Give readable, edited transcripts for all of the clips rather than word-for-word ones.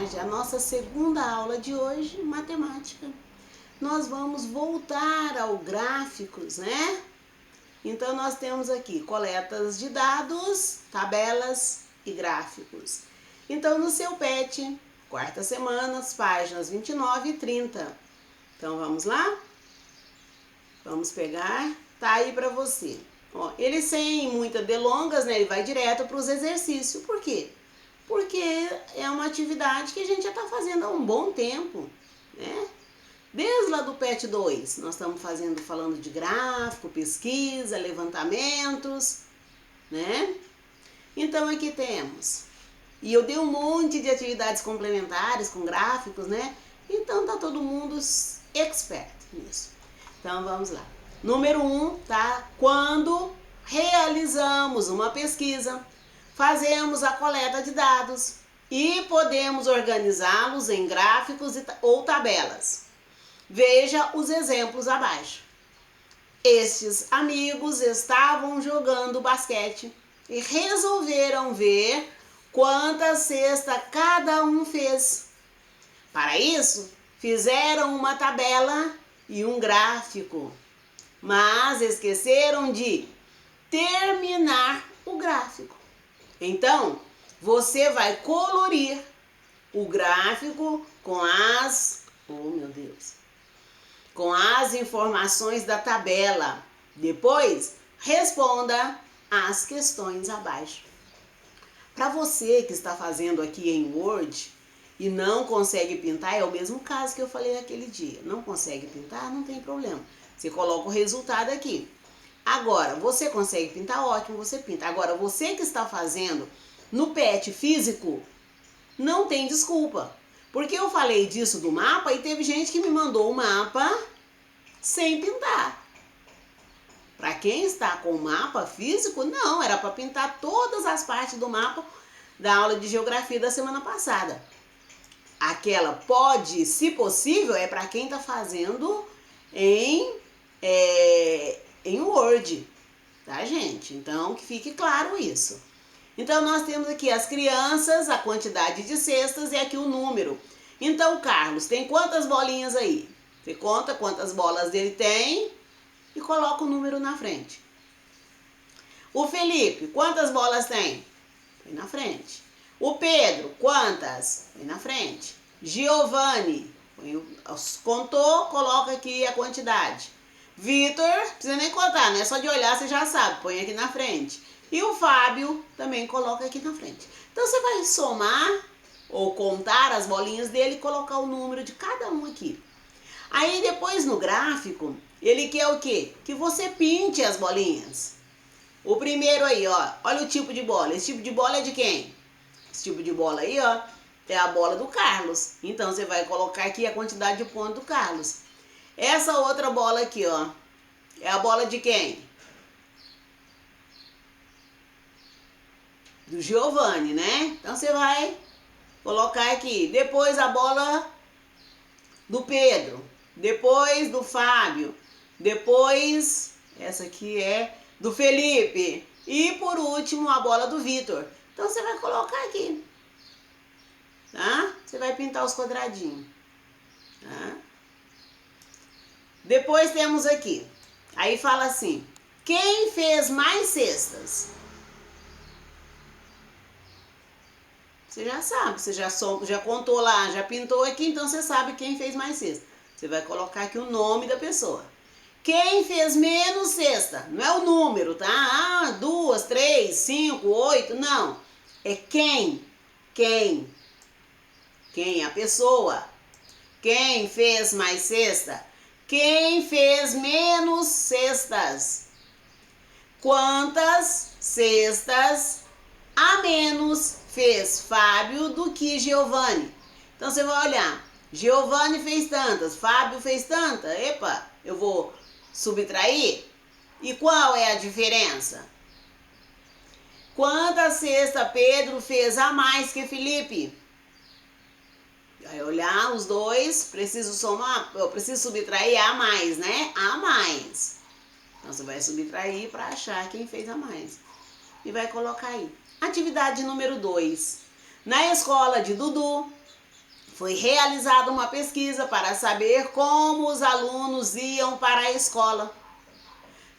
tarde, a nossa segunda aula de hoje, matemática. Nós vamos voltar ao gráficos, né? Então, nós temos aqui coletas de dados, tabelas e gráficos. Então, no seu PET, quarta semana, páginas 29 e 30. Então, vamos lá? Vamos pegar, tá aí para você. Ó, ele sem muitas delongas, né? Ele vai direto para os exercícios. Por quê? Porque é uma atividade que a gente já está fazendo há um bom tempo, né? Desde lá do PET 2, nós estamos falando de gráfico, pesquisa, levantamentos, né? Então aqui temos, e eu dei um monte de atividades complementares com gráficos, né? Então tá todo mundo expert nisso. Então vamos lá. Número 1, tá? Quando realizamos uma pesquisa, fazemos a coleta de dados e podemos organizá-los em gráficos ou tabelas. Veja os exemplos abaixo. Estes amigos estavam jogando basquete e resolveram ver quantas cestas cada um fez. Para isso, fizeram uma tabela e um gráfico, mas esqueceram de terminar o gráfico. Então, você vai colorir o gráfico com com as informações da tabela. Depois, responda as questões abaixo. Para você que está fazendo aqui em Word e não consegue pintar, é o mesmo caso que eu falei naquele dia. Não consegue pintar? Não tem problema. Você coloca o resultado aqui. Agora, você consegue pintar? Ótimo, você pinta. Agora, você que está fazendo no PET físico, não tem desculpa. Porque eu falei disso do mapa e teve gente que me mandou o mapa sem pintar. Para quem está com o mapa físico, não, era para pintar todas as partes do mapa da aula de geografia da semana passada. Aquela pode, se possível, é para quem está fazendo em Word, tá, gente? Então, que fique claro isso. Então, nós temos aqui as crianças, a quantidade de cestas e aqui o número. Então, Carlos, tem quantas bolinhas aí? Você conta quantas bolas dele tem e coloca o número na frente. O Felipe, quantas bolas tem? Põe na frente. O Pedro, quantas? Põe na frente. Giovanni, contou, coloca aqui a quantidade. Vitor, precisa nem contar, né? Só de olhar você já sabe, põe aqui na frente. E o Fábio também coloca aqui na frente. Então você vai somar ou contar as bolinhas dele e colocar o número de cada um aqui. Aí depois no gráfico, ele quer o quê? Que você pinte as bolinhas. O primeiro aí, ó, olha o tipo de bola. Esse tipo de bola é de quem? Esse tipo de bola aí, ó, é a bola do Carlos. Então você vai colocar aqui a quantidade de pontos do Carlos. Essa outra bola aqui, ó, é a bola de quem? Do Giovanni, né? Então você vai colocar aqui. Depois a bola do Pedro. Depois do Fábio. Depois, essa aqui é do Felipe. E por último, a bola do Vitor. Então você vai colocar aqui. Tá? Você vai pintar os quadradinhos. Tá? Depois temos aqui. Aí fala assim: quem fez mais cestas? Você já sabe, você já contou lá, já pintou aqui, então você sabe quem fez mais cesta. Você vai colocar aqui o nome da pessoa. Quem fez menos cesta? Não é o número, tá? Ah, 2, 3, 5, 8, não. É quem. Quem? Quem? A pessoa. Quem fez mais cesta? Quem fez menos cestas? Quantas cestas a menos fez Fábio do que Giovanni? Então você vai olhar. Giovanni fez tantas, Fábio fez tantas. Epa, eu vou subtrair. E qual é a diferença? Quantas cestas Pedro fez a mais que Felipe? Vai olhar os dois, preciso somar, eu preciso subtrair a mais, né? A mais. Então você vai subtrair para achar quem fez a mais. E vai colocar aí. Atividade número 2. Na escola de Dudu, foi realizada uma pesquisa para saber como os alunos iam para a escola.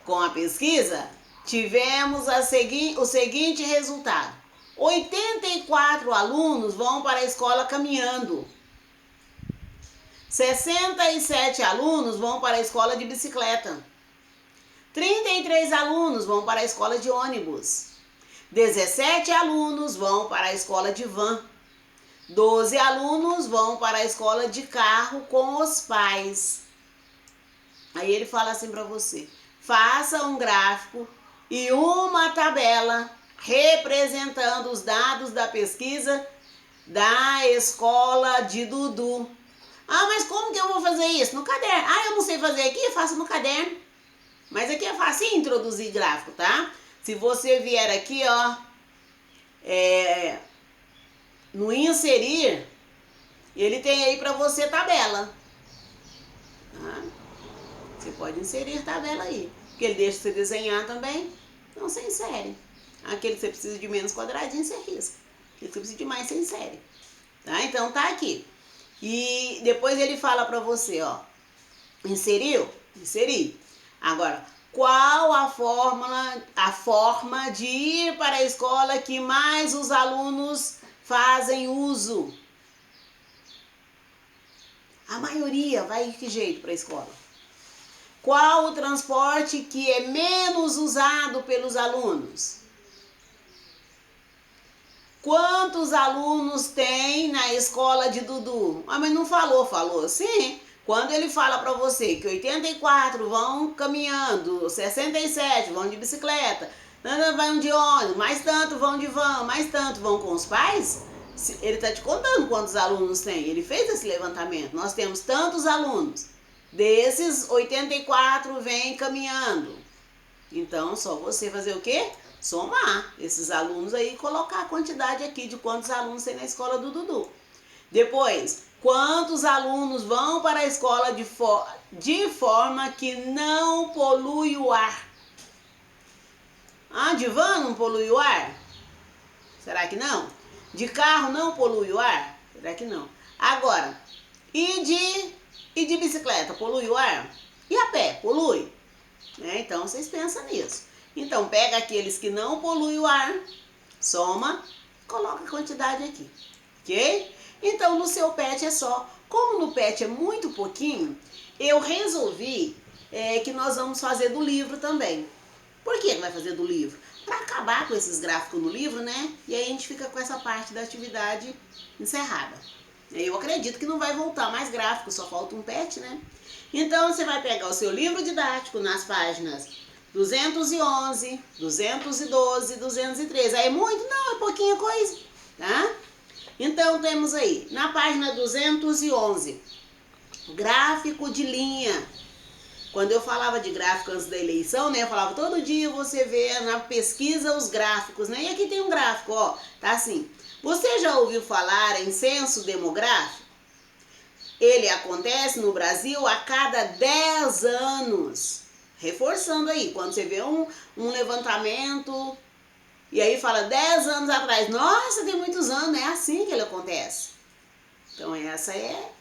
Com a pesquisa, tivemos o seguinte resultado: 84 alunos vão para a escola caminhando. 67 alunos vão para a escola de bicicleta. 33 alunos vão para a escola de ônibus. 17 alunos vão para a escola de van. 12 alunos vão para a escola de carro com os pais. Aí ele fala assim para você: faça um gráfico e uma tabela representando os dados da pesquisa da escola de Dudu. Ah, mas como que eu vou fazer isso? No caderno. Ah, eu não sei fazer aqui, eu faço no caderno. Mas aqui é fácil introduzir gráfico, tá? Se você vier aqui, ó, no inserir, ele tem aí para você tabela. Tá? Você pode inserir tabela aí. Porque ele deixa você desenhar também, então você insere. Aquele que você precisa de menos quadradinho, você risca. Aquele que você precisa de mais, você insere. Tá? Então tá aqui. E depois ele fala para você, ó, inseriu? Inseri. Agora, qual a forma de ir para a escola que mais os alunos fazem uso? A maioria vai de que jeito para a escola? Qual o transporte que é menos usado pelos alunos? Quantos alunos tem na escola de Dudu? Ah, mas não falou. Falou sim. Quando ele fala para você que 84 vão caminhando, 67 vão de bicicleta, vão de ônibus, mais tanto vão de van, mais tanto vão com os pais, ele está te contando quantos alunos tem. Ele fez esse levantamento. Nós temos tantos alunos. Desses, 84 vêm caminhando. Então, só você fazer o quê? Somar esses alunos aí e colocar a quantidade aqui de quantos alunos tem na escola do Dudu. Depois, quantos alunos vão para a escola de forma que não polui o ar? Ah, de van não polui o ar? Será que não? De carro não polui o ar? Será que não? Agora, e de bicicleta, polui o ar? E a pé, polui? Então, vocês pensam nisso. Então, pega aqueles que não poluem o ar, soma, coloca a quantidade aqui, ok? Então, no seu PET é só. Como no PET é muito pouquinho, eu resolvi que nós vamos fazer do livro também. Por que vai fazer do livro? Para acabar com esses gráficos no livro, né? E aí a gente fica com essa parte da atividade encerrada. Eu acredito que não vai voltar mais gráfico, só falta um PET, né? Então, você vai pegar o seu livro didático nas páginas 211, 212, 213. Aí é muito? Não, é pouquinha coisa, tá? Então, temos aí, na página 211, gráfico de linha. Quando eu falava de gráfico antes da eleição, né? Eu falava, todo dia você vê na pesquisa os gráficos, né? E aqui tem um gráfico, ó, tá assim. Você já ouviu falar em censo demográfico? Ele acontece no Brasil a cada 10 anos. Reforçando aí, quando você vê um levantamento, e aí fala 10 anos atrás, nossa, tem muitos anos, é assim que ele acontece. Então essa é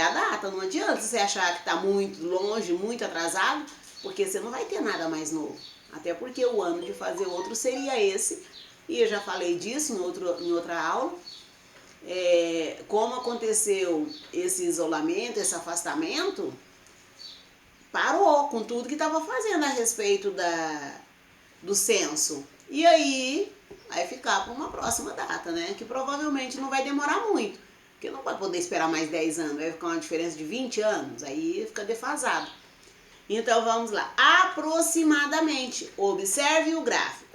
a data, não adianta você achar que está muito longe, muito atrasado, porque você não vai ter nada mais novo. Até porque o ano de fazer outro seria esse, e eu já falei disso em outra aula. Como aconteceu esse isolamento, esse afastamento, parou com tudo que estava fazendo a respeito do censo. E aí vai ficar para uma próxima data, né? Que provavelmente não vai demorar muito, porque não vai poder esperar mais 10 anos, vai ficar uma diferença de 20 anos, aí fica defasado. Então vamos lá, aproximadamente, observe o gráfico.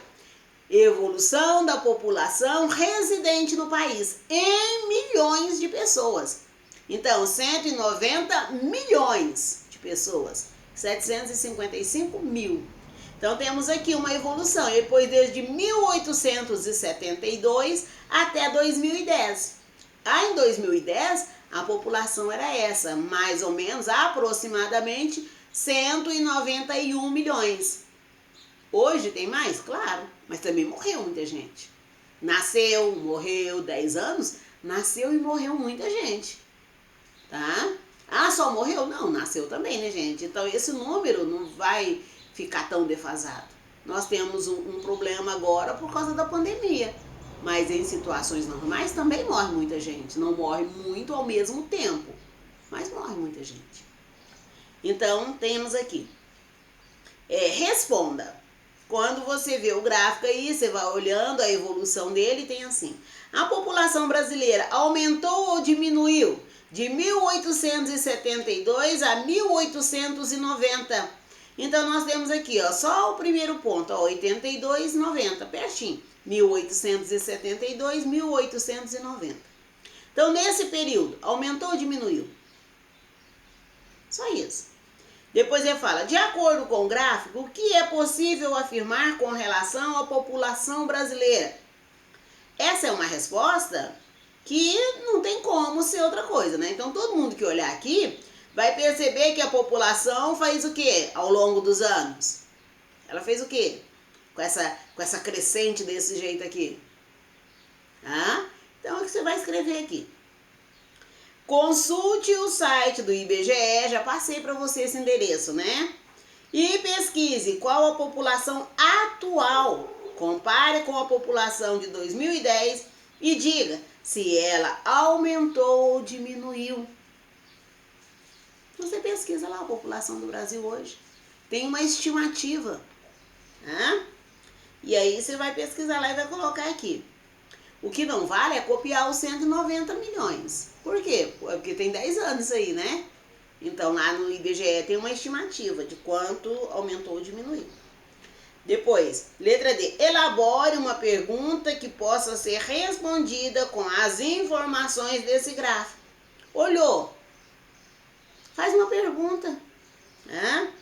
Evolução da população residente no país em milhões de pessoas. Então, 190 milhões de pessoas, 755 mil. Então, temos aqui uma evolução, depois desde 1872 até 2010. Em 2010, a população era essa, mais ou menos, aproximadamente 191 milhões. Hoje tem mais? Claro, mas também morreu muita gente. Nasceu, morreu, 10 anos, nasceu e morreu muita gente, tá? Ah, só morreu? Não, nasceu também, né, gente? Então esse número não vai ficar tão defasado. Nós temos um problema agora por causa da pandemia, mas em situações normais também morre muita gente. Não morre muito ao mesmo tempo, mas morre muita gente. Então temos aqui, responda. Quando você vê o gráfico aí, você vai olhando a evolução dele, tem assim: a população brasileira aumentou ou diminuiu de 1872 a 1890? Então nós temos aqui, ó, só o primeiro ponto, ó, 82, 90, pertinho. 1872, 1890. Então nesse período, aumentou ou diminuiu? Só isso. Depois ele fala, de acordo com o gráfico, o que é possível afirmar com relação à população brasileira? Essa é uma resposta que não tem como ser outra coisa, né? Então todo mundo que olhar aqui vai perceber que a população faz o quê ao longo dos anos? Ela fez o quê? Com essa crescente desse jeito aqui. Ah? Então é o que você vai escrever aqui. Consulte o site do IBGE, já passei para você esse endereço, né? E pesquise qual a população atual. Compare com a população de 2010 e diga se ela aumentou ou diminuiu. Você pesquisa lá a população do Brasil hoje. Tem uma estimativa, né? E aí você vai pesquisar lá e vai colocar aqui. O que não vale é copiar os 190 milhões. Por quê? Porque tem 10 anos isso aí, né? Então lá no IBGE tem uma estimativa de quanto aumentou ou diminuiu. Depois, letra D. Elabore uma pergunta que possa ser respondida com as informações desse gráfico. Olhou? Faz uma pergunta, né?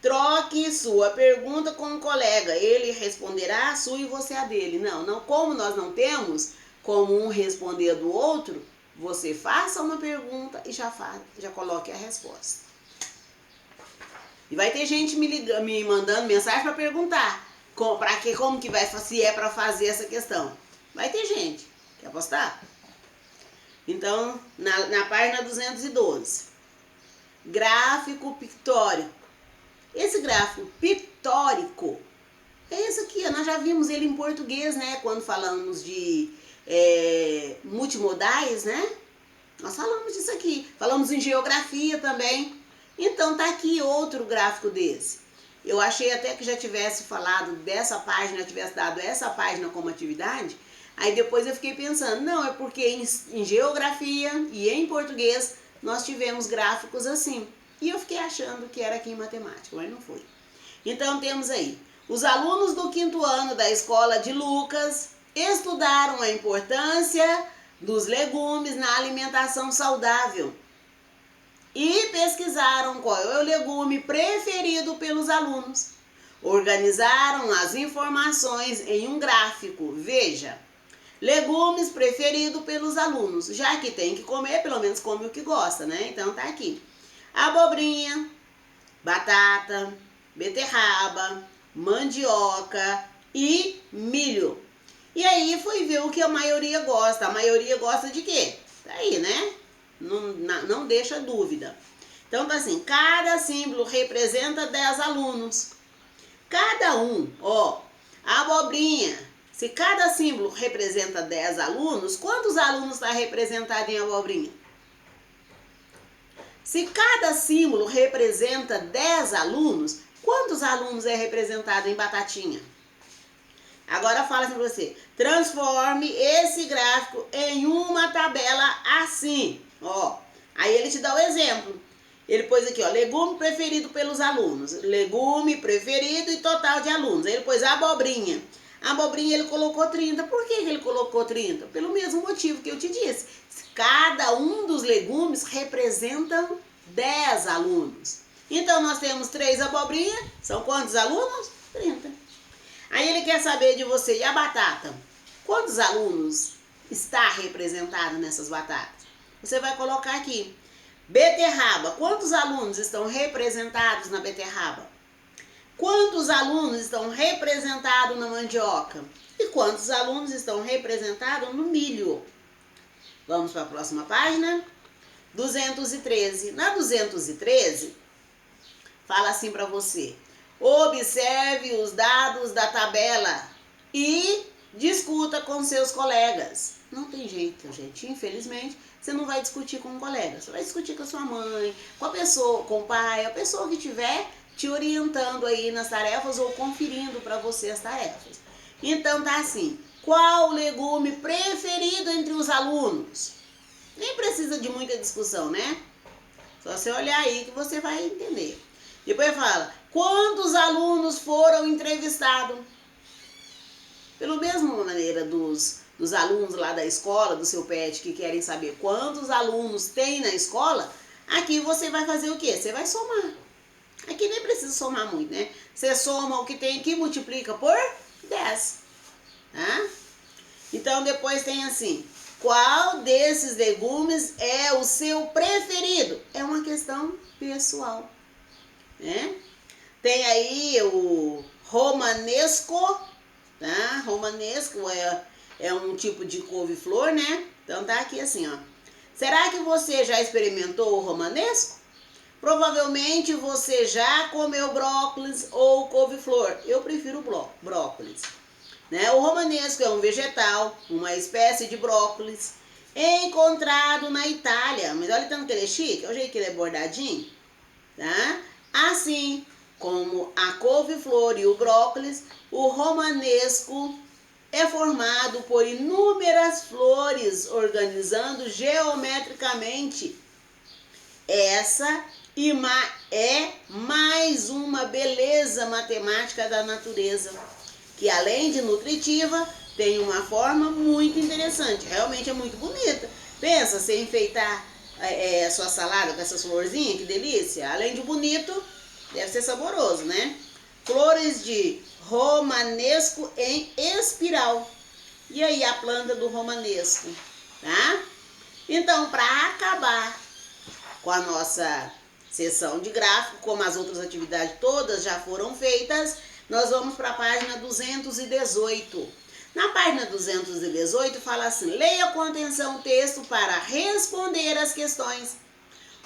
Troque sua pergunta com um colega. Ele responderá a sua e você a dele. Não, como nós não temos como um responder do outro, você faça uma pergunta e já coloque a resposta. E vai ter gente me mandando mensagem para perguntar como que vai, se é para fazer essa questão. Vai ter gente. Quer apostar? Então, na página 212. Gráfico pictórico. Esse gráfico pictórico é esse aqui, nós já vimos ele em português, né? Quando falamos de multimodais, né? Nós falamos disso aqui. Falamos em geografia também. Então tá aqui outro gráfico desse. Eu achei até que já tivesse falado dessa página, tivesse dado essa página como atividade. Aí depois eu fiquei pensando, não, é porque em geografia e em português nós tivemos gráficos assim. E eu fiquei achando que era aqui em matemática, mas não foi. Então temos aí, os alunos do 5º ano da escola de Lucas estudaram a importância dos legumes na alimentação saudável e pesquisaram qual é o legume preferido pelos alunos. Organizaram as informações em um gráfico. Veja, legumes preferido pelos alunos, já que tem que comer, pelo menos come o que gosta, né? Então tá aqui. Abobrinha, batata, beterraba, mandioca e milho. E aí fui ver o que a maioria gosta. A maioria gosta de quê? Tá aí, né? Não deixa dúvida. Então tá assim, cada símbolo representa 10 alunos. Cada um, ó, abobrinha. Se cada símbolo representa 10 alunos, quantos alunos está representado em abobrinha? Se cada símbolo representa 10 alunos, quantos alunos é representado em batatinha? Agora fala assim pra você, transforme esse gráfico em uma tabela assim, ó. Aí ele te dá o exemplo. Ele pôs aqui, ó, legume preferido pelos alunos, legume preferido e total de alunos. Aí ele pôs abobrinha. A abobrinha ele colocou 30. Por que ele colocou 30? Pelo mesmo motivo que eu te disse. Cada um dos legumes representa 10 alunos. Então nós temos 3 abobrinhas. São quantos alunos? 30. Aí ele quer saber de você, e a batata? Quantos alunos está representado nessas batatas? Você vai colocar aqui. Beterraba, quantos alunos estão representados na beterraba? Quantos alunos estão representados na mandioca? E quantos alunos estão representados no milho? Vamos para a próxima página. 213. Na 213, fala assim para você. Observe os dados da tabela e discuta com seus colegas. Não tem jeito, gente. Infelizmente, você não vai discutir com um colega. Você vai discutir com a sua mãe, com a pessoa, com o pai, a pessoa que estiver te orientando aí nas tarefas ou conferindo para você as tarefas. Então tá assim. Qual o legume preferido entre os alunos? Nem precisa de muita discussão, né? Só você olhar aí que você vai entender. Depois fala, quantos alunos foram entrevistados? Pela mesma maneira dos alunos lá da escola, do seu pet, que querem saber quantos alunos tem na escola, aqui você vai fazer o quê? Você vai somar. Aqui nem precisa somar muito, né? Você soma o que tem aqui, multiplica por 10. Tá? Então depois tem assim, qual desses legumes é o seu preferido? É uma questão pessoal, né? Tem aí o romanesco, tá? Romanesco é um tipo de couve-flor, né? Então tá aqui assim, ó. Será que você já experimentou o romanesco? Provavelmente você já comeu brócolis ou couve-flor. Eu prefiro brócolis. Né? O romanesco é um vegetal, uma espécie de brócolis, encontrado na Itália. Mas olha tanto que ele é chique, olha o jeito que ele é bordadinho. Tá? Assim como a couve-flor e o brócolis, o romanesco é formado por inúmeras flores organizando geometricamente. Essa é mais uma beleza matemática da natureza, que além de nutritiva, tem uma forma muito interessante. Realmente é muito bonita. Pensa, você enfeitar a sua salada com essas florzinhas, que delícia. Além de bonito, deve ser saboroso, né? Flores de romanesco em espiral. E aí a planta do romanesco, tá? Então, para acabar com a nossa sessão de gráfico, como as outras atividades todas já foram feitas, nós vamos para a página 218. Na página 218 fala assim, leia com atenção o texto para responder as questões.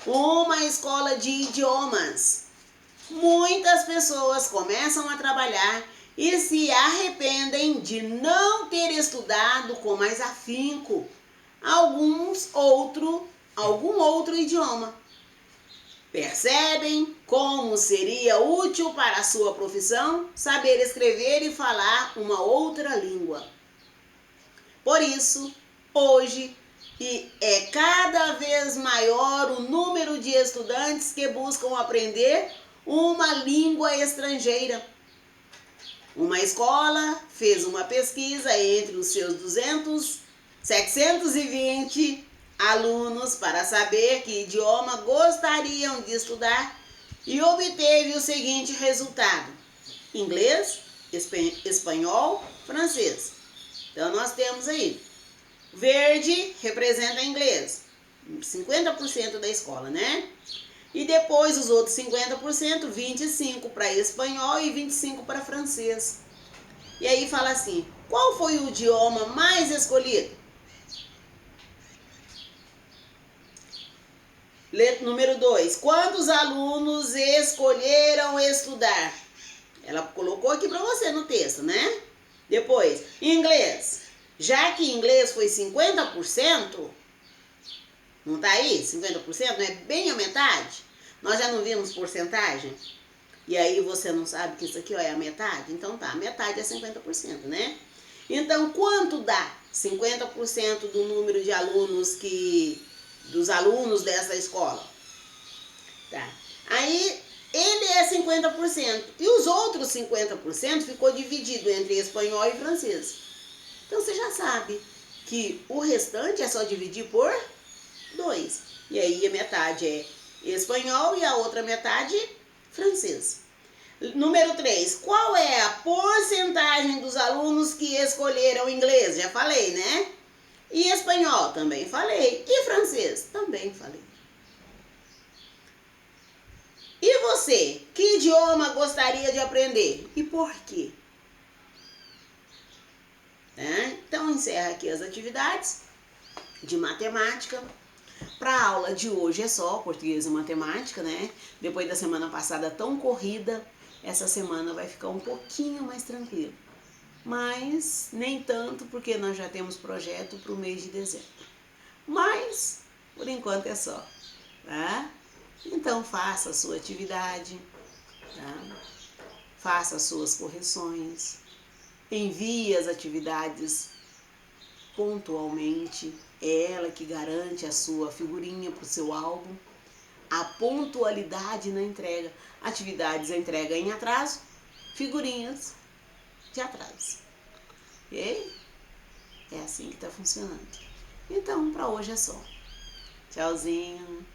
Uma escola de idiomas. Muitas pessoas começam a trabalhar e se arrependem de não ter estudado com mais afinco algum outro idioma. Percebem como seria útil para a sua profissão saber escrever e falar uma outra língua. Por isso, hoje, é cada vez maior o número de estudantes que buscam aprender uma língua estrangeira. Uma escola fez uma pesquisa entre os seus 720 alunos para saber que idioma gostariam de estudar e obteve o seguinte resultado: inglês, espanhol, francês. Então nós temos aí, verde representa inglês, 50% da escola, né? E depois os outros 50%, 25% para espanhol e 25% para francês. E aí fala assim, qual foi o idioma mais escolhido? Número 2, quantos alunos escolheram estudar? Ela colocou aqui para você no texto, né? Depois, inglês. Já que inglês foi 50%, não tá aí? 50%, não é bem a metade? Nós já não vimos porcentagem? E aí você não sabe que isso aqui ó, é a metade? Então tá, a metade é 50%, né? Então, quanto dá 50% do número de alunos dos alunos dessa escola? Tá. Aí, ele é 50%. E os outros 50% ficou dividido entre espanhol e francês. Então, você já sabe que o restante é só dividir por 2. E aí, a metade é espanhol e a outra metade francês. Número 3. Qual é a porcentagem dos alunos que escolheram inglês? Já falei, né? E espanhol? Também falei. E francês? Também falei. E você? Que idioma gostaria de aprender? E por quê? Então, encerra aqui as atividades. de matemática. Para a aula de hoje é só português e matemática, né? Depois da semana passada tão corrida, essa semana vai ficar um pouquinho mais tranquilo. Mas nem tanto, porque nós já temos projeto para o mês de dezembro. Mas, por enquanto é só, tá? Então faça a sua atividade, tá? Faça as suas correções, envie as atividades pontualmente, é ela que garante a sua figurinha para o seu álbum. A pontualidade na entrega, atividades a entrega em atraso, figurinhas de atraso. Ok? É assim que está funcionando. Então, para hoje é só. Tchauzinho.